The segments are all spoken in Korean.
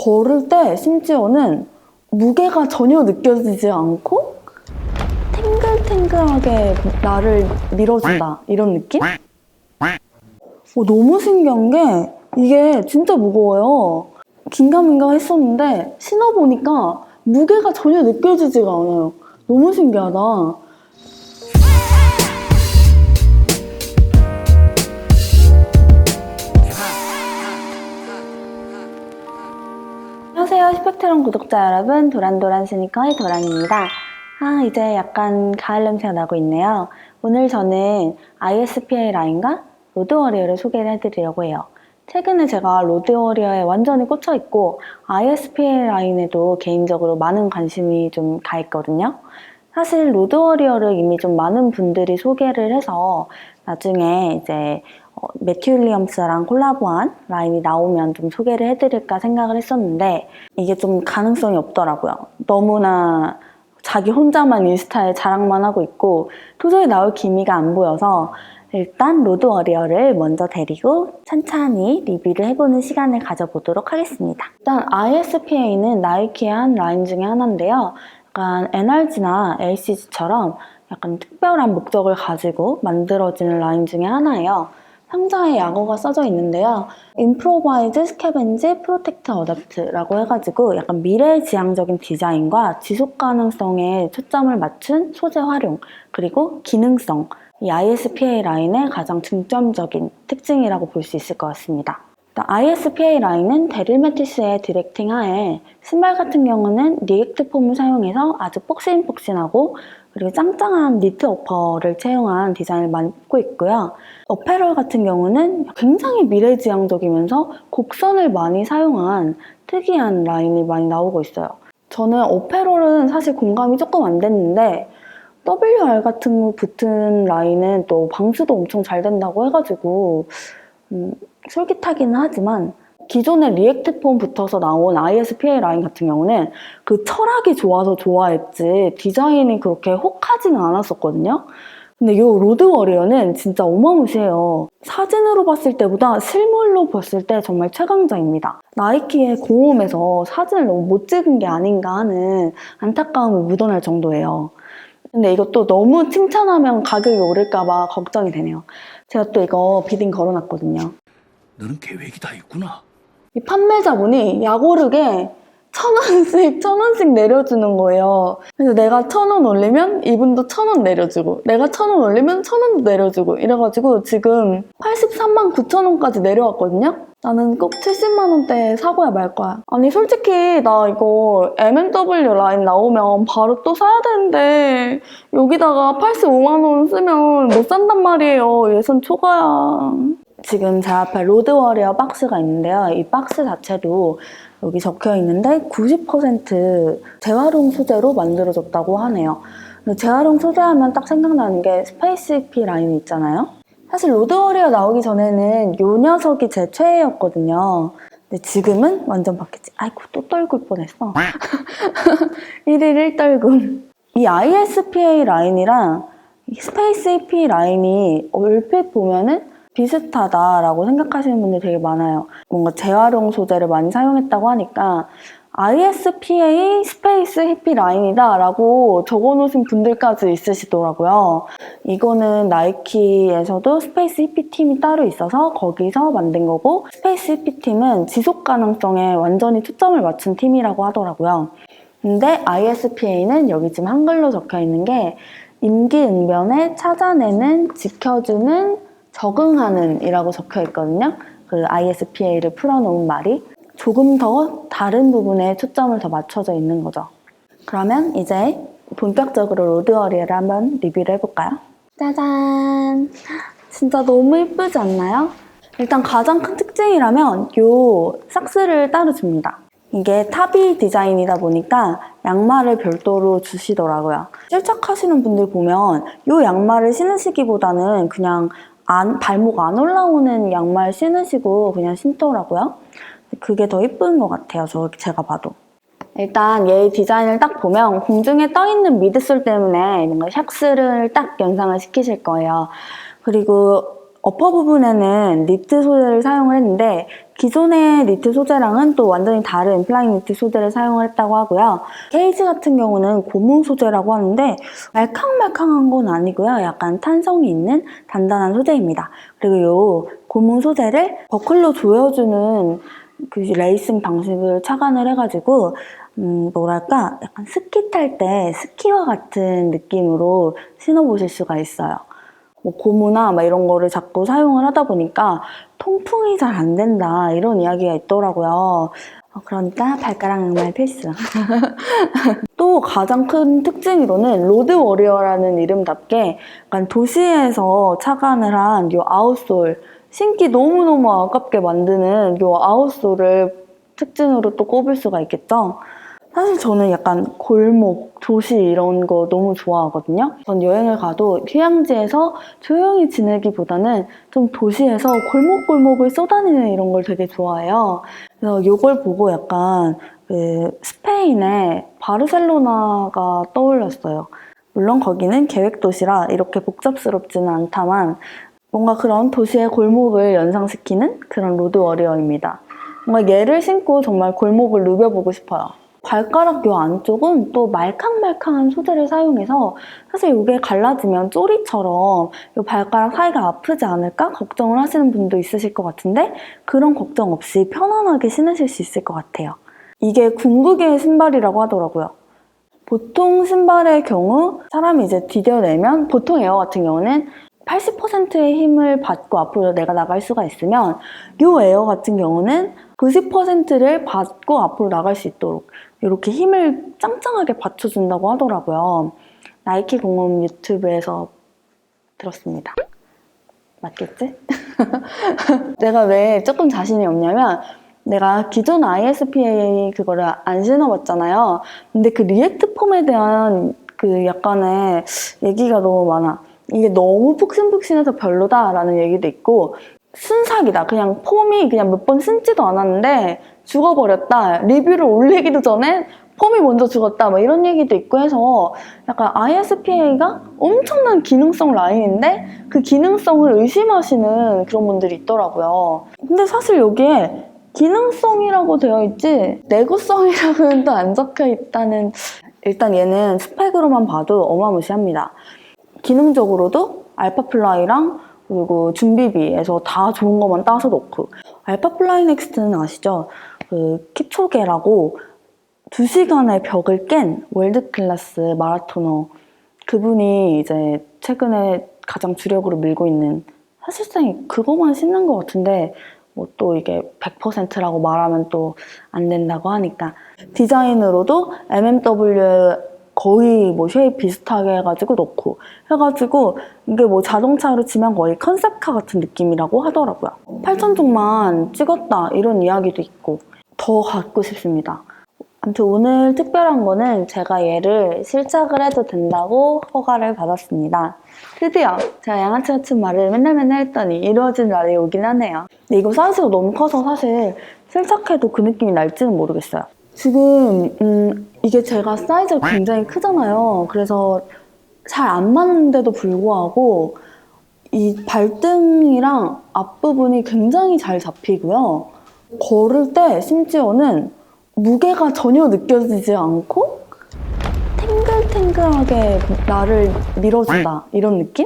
걸을 때 심지어는 무게가 전혀 느껴지지 않고 탱글탱글하게 나를 밀어준다 이런 느낌? 너무 신기한 게 이게 진짜 무거워요. 긴가민가 했었는데 신어보니까 무게가 전혀 느껴지지가 않아요. 너무 신기하다. 안녕하세요, 스펙트럼 구독자 여러분, 도란도란 스니커의 도란입니다. 이제 약간 가을 냄새가 나고 있네요. 오늘 저는 ISPA 라인과 로드워리어를 소개를 해드리려고 해요. 최근에 제가 로드워리어에 완전히 꽂혀있고 ISPA 라인에도 개인적으로 많은 관심이 좀 가 있거든요. 사실 로드워리어를 이미 좀 많은 분들이 소개를 해서 나중에 이제 매튜 윌리엄스랑 콜라보한 라인이 나오면 좀 소개를 해드릴까 생각을 했었는데 이게 좀 가능성이 없더라고요. 너무나 자기 혼자만 인스타에 자랑만 하고 있고 도저히 나올 기미가 안 보여서 일단 로드워리어를 먼저 데리고 천천히 리뷰를 해보는 시간을 가져보도록 하겠습니다. 일단 ISPA는 나이키의 한 라인 중에 하나인데요. 약간 NRG나 ACG처럼 약간 특별한 목적을 가지고 만들어지는 라인 중에 하나예요. 상자에 약어가 써져 있는데요. Improvise, Scavenge, Protect, Adapt라고 해가지고 약간 미래지향적인 디자인과 지속 가능성에 초점을 맞춘 소재 활용, 그리고 기능성, 이 ISPA 라인의 가장 중점적인 특징이라고 볼 수 있을 것 같습니다. ISPA 라인은 데릴 매티스의 디렉팅 하에 신발 같은 경우는 리액트 폼을 사용해서 아주 폭신폭신하고 그리고 짱짱한 니트 어퍼를 채용한 디자인을 많이 뽑고 있고요. 어페럴 같은 경우는 굉장히 미래지향적이면서 곡선을 많이 사용한 특이한 라인이 많이 나오고 있어요. 저는 어페럴은 사실 공감이 조금 안 됐는데 WR 같은 거 붙은 라인은 또 방수도 엄청 잘 된다고 해가지고 솔깃하기는 하지만 기존의 리액트 폼 붙어서 나온 ISPA 라인 같은 경우는 그 철학이 좋아서 좋아했지 디자인이 그렇게 혹하지는 않았었거든요. 근데 이 로드워리어는 진짜 어마무시해요. 사진으로 봤을 때보다 실물로 봤을 때 정말 최강자입니다. 나이키의 공홈에서 사진을 너무 못 찍은 게 아닌가 하는 안타까움이 묻어날 정도예요. 근데 이것도 너무 칭찬하면 가격이 오를까봐 걱정이 되네요. 제가 또 이거 비딩 걸어놨거든요. 너는 계획이 다 있구나. 이 판매자분이 약 오르게 1,000원씩 내려주는 거예요. 그래서 내가 1,000원 올리면 이분도 1,000원 내려주고 내가 1,000원 올리면 1,000원도 내려주고 이래가지고 지금 83만 9천원까지 내려왔거든요? 나는 꼭 70만 원대 사고야 말 거야. 아니 솔직히 나 이거 M&W 라인 나오면 바로 또 사야 되는데 여기다가 85만 원 쓰면 못 산단 말이에요. 예산 초과야. 지금 제 앞에 로드워리어 박스가 있는데요. 이 박스 자체도 여기 적혀 있는데 90% 재활용 소재로 만들어졌다고 하네요. 재활용 소재하면 딱 생각나는 게 스페이스 EP 라인 있잖아요. 사실 로드워리어 나오기 전에는 이 녀석이 제 최애였거든요. 근데 지금은 완전 바뀌었지. 아이고 또 떨굴 뻔했어. 1일 1떨굴. 이 ISPA 라인이랑 스페이스 EP 라인이 얼핏 보면은 비슷하다라고 생각하시는 분들이 되게 많아요. 뭔가 재활용 소재를 많이 사용했다고 하니까 ISPA 스페이스 히피 라인이다 라고 적어놓으신 분들까지 있으시더라고요. 이거는 나이키에서도 스페이스 히피 팀이 따로 있어서 거기서 만든 거고 스페이스 히피 팀은 지속 가능성에 완전히 초점을 맞춘 팀이라고 하더라고요. 근데 ISPA는 여기 지금 한글로 적혀 있는 게 임기응변에 찾아내는, 지켜주는, 적응하는 이라고 적혀 있거든요. 그 ISPA를 풀어놓은 말이 조금 더 다른 부분에 초점을 더 맞춰져 있는 거죠. 그러면 이제 본격적으로 로드워리어를 한번 리뷰를 해볼까요? 짜잔! 진짜 너무 예쁘지 않나요? 일단 가장 큰 특징이라면 이 삭스를 따로 줍니다. 이게 타비 디자인이다 보니까 양말을 별도로 주시더라고요. 실착하시는 분들 보면 이 양말을 신으시기보다는 그냥 발목 안 올라오는 양말 신으시고 그냥 신더라고요. 그게 더 예쁜 것 같아요. 제가 봐도. 일단 얘 디자인을 딱 보면 공중에 떠있는 미드솔 때문에 뭔가 샥스를 딱 연상을 시키실 거예요. 그리고 어퍼 부분에는 니트 소재를 사용을 했는데 기존의 니트 소재랑은 또 완전히 다른 플라잉 니트 소재를 사용을 했다고 하고요. 케이지 같은 경우는 고무 소재라고 하는데 말캉말캉한 건 아니고요. 약간 탄성이 있는 단단한 소재입니다. 그리고 이 고무 소재를 버클로 조여주는 그 레이싱 방식을 착안을 해가지고 뭐랄까 약간 스키 탈 때 스키와 같은 느낌으로 신어보실 수가 있어요. 뭐 고무나 막 이런 거를 자꾸 사용을 하다 보니까 통풍이 잘 안 된다 이런 이야기가 있더라고요. 그러니까 발가락 양말 필수. 또 가장 큰 특징으로는 로드 워리어라는 이름답게 약간 도시에서 착안을 한 이 아웃솔, 신기 너무너무 아깝게 만드는 이 아웃솔을 특징으로 또 꼽을 수가 있겠죠. 사실 저는 약간 골목, 도시 이런 거 너무 좋아하거든요. 전 여행을 가도 휴양지에서 조용히 지내기보다는 좀 도시에서 골목골목을 쏘다니는 이런 걸 되게 좋아해요. 그래서 이걸 보고 약간 그 스페인의 바르셀로나가 떠올랐어요. 물론 거기는 계획도시라 이렇게 복잡스럽지는 않다만 뭔가 그런 도시의 골목을 연상시키는 그런 로드 워리어입니다. 뭔가 얘를 신고 정말 골목을 누벼보고 싶어요. 발가락 요 안쪽은 또 말캉말캉한 소재를 사용해서 사실 이게 갈라지면 쪼리처럼 요 발가락 사이가 아프지 않을까 걱정을 하시는 분도 있으실 것 같은데 그런 걱정 없이 편안하게 신으실 수 있을 것 같아요. 이게 궁극의 신발이라고 하더라고요. 보통 신발의 경우 사람이 이제 디뎌내면 보통 에어 같은 경우는 80%의 힘을 받고 앞으로 내가 나갈 수가 있으면 이 에어 같은 경우는 90%를 받고 앞으로 나갈 수 있도록 이렇게 힘을 짱짱하게 받쳐준다고 하더라고요. 나이키 공홈 유튜브에서 들었습니다. 맞겠지? 내가 왜 조금 자신이 없냐면 내가 기존 ISPA 그거를 안 신어봤잖아요. 근데 그 리액트 폼에 대한 그 약간의 얘기가 너무 많아. 이게 너무 푹신푹신해서 별로다라는 얘기도 있고 순삭이다. 그냥 폼이 그냥 몇 번 신지도 않았는데 죽어버렸다. 리뷰를 올리기도 전에 폼이 먼저 죽었다. 막 이런 얘기도 있고 해서 약간 ISPA가 엄청난 기능성 라인인데 그 기능성을 의심하시는 그런 분들이 있더라고요. 근데 사실 여기에 기능성이라고 되어 있지 내구성이라고는 또 안 적혀 있다는. 일단 얘는 스펙으로만 봐도 어마무시합니다. 기능적으로도 알파플라이랑 그리고 준비비에서 다 좋은 것만 따서 넣고 알파플라이 넥스트는 아시죠? 그 킵초게라고 2시간의 벽을 깬 월드클래스 마라토너 그분이 이제 최근에 가장 주력으로 밀고 있는 사실상 그거만 신는 것 같은데 뭐 또 이게 100%라고 말하면 또 안 된다고 하니까 디자인으로도 MMW 거의 뭐 쉐입 비슷하게 해가지고 넣고 해가지고 이게 뭐 자동차로 치면 거의 컨셉카 같은 느낌이라고 하더라고요. 8,000종만 찍었다 이런 이야기도 있고 더 갖고 싶습니다. 아무튼 오늘 특별한 거는 제가 얘를 실착을 해도 된다고 허가를 받았습니다. 드디어 제가 양아치 같은 말을 맨날 했더니 이루어진 날이 오긴 하네요. 근데 이거 사이즈가 너무 커서 사실 실착해도 그 느낌이 날지는 모르겠어요. 지금 이게 제가 사이즈가 굉장히 크잖아요. 그래서 잘 안 맞는데도 불구하고 이 발등이랑 앞부분이 굉장히 잘 잡히고요. 걸을 때 심지어는 무게가 전혀 느껴지지 않고 탱글탱글하게 나를 밀어준다 이런 느낌?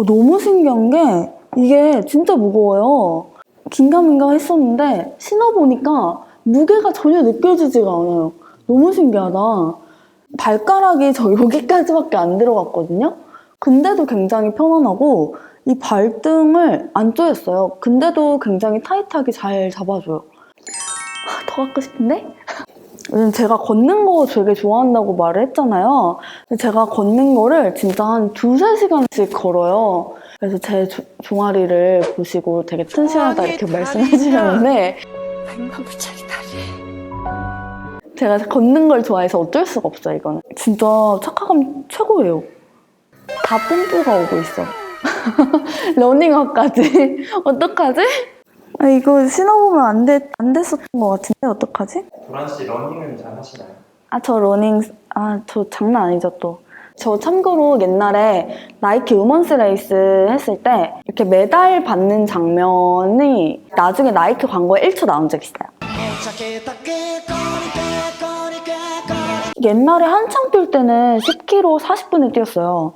너무 신기한 게 이게 진짜 무거워요. 긴가민가 했었는데 신어보니까 무게가 전혀 느껴지지가 않아요. 너무 신기하다. 발가락이 저 여기까지밖에 안 들어갔거든요. 근데도 굉장히 편안하고 이 발등을 안 조였어요. 근데도 굉장히 타이트하게 잘 잡아줘요. 더 갖고 싶은데? 요즘 제가 걷는 거 되게 좋아한다고 말을 했잖아요. 근데 제가 걷는 거를 진짜 한 2-3시간씩 걸어요. 그래서 제 종아리를 보시고 되게 튼실하다 이렇게 말씀해 주셨는데 제가 걷는 걸 좋아해서 어쩔 수가 없어요, 이거는. 진짜 착화감 최고예요. 다 뽐뿌가 오고 있어. 러닝화까지. 어떡하지? 이거 신어보면 안 됐었던 것 같은데 어떡하지? 도란 씨 러닝은 잘 하시나요? 저 러닝, 저 장난 아니죠 또. 저 참고로 옛날에 나이키 우먼스 레이스 했을 때 이렇게 메달 받는 장면이 나중에 나이키 광고에 1초 나온 적 있어요. 옛날에 한창 뛸 때는 10km 40분에 뛰었어요.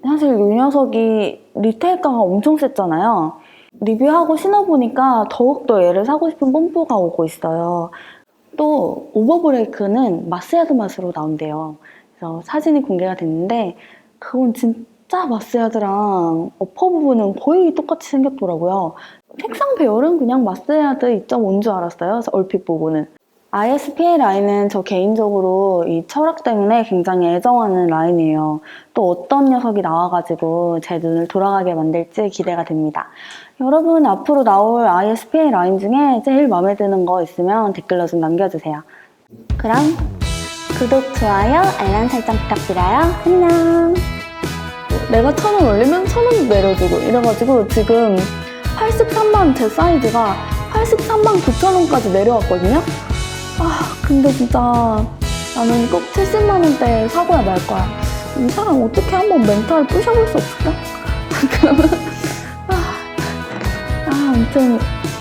사실 이 녀석이 리테일가가 엄청 셌잖아요. 리뷰하고 신어보니까 더욱더 얘를 사고 싶은 뽐뿌가 오고 있어요. 또 오버브레이크는 마스야드 맛으로 나온대요. 그래서 사진이 공개가 됐는데 그건 진짜 마스야드랑 어퍼 부분은 거의 똑같이 생겼더라고요. 색상 배열은 그냥 마스야드 2.5인 줄 알았어요. 그래서 얼핏 보고는. ISPA 라인은 저 개인적으로 이 철학 때문에 굉장히 애정하는 라인이에요. 또 어떤 녀석이 나와가지고 제 눈을 돌아가게 만들지 기대가 됩니다. 여러분 앞으로 나올 ISPA 라인 중에 제일 마음에 드는 거 있으면 댓글로 좀 남겨주세요. 그럼 구독, 좋아요, 알람 설정 부탁드려요. 안녕. 내가 1,000원 올리면 1,000원도 내려주고 이래가지고 지금 83만 제 사이즈가 83만 9천원까지 내려왔거든요. 근데 진짜 나는 꼭 70만 원대 사고야 말 거야. 이 사람 어떻게 한번 멘탈 부셔볼 수 없을까? 아무튼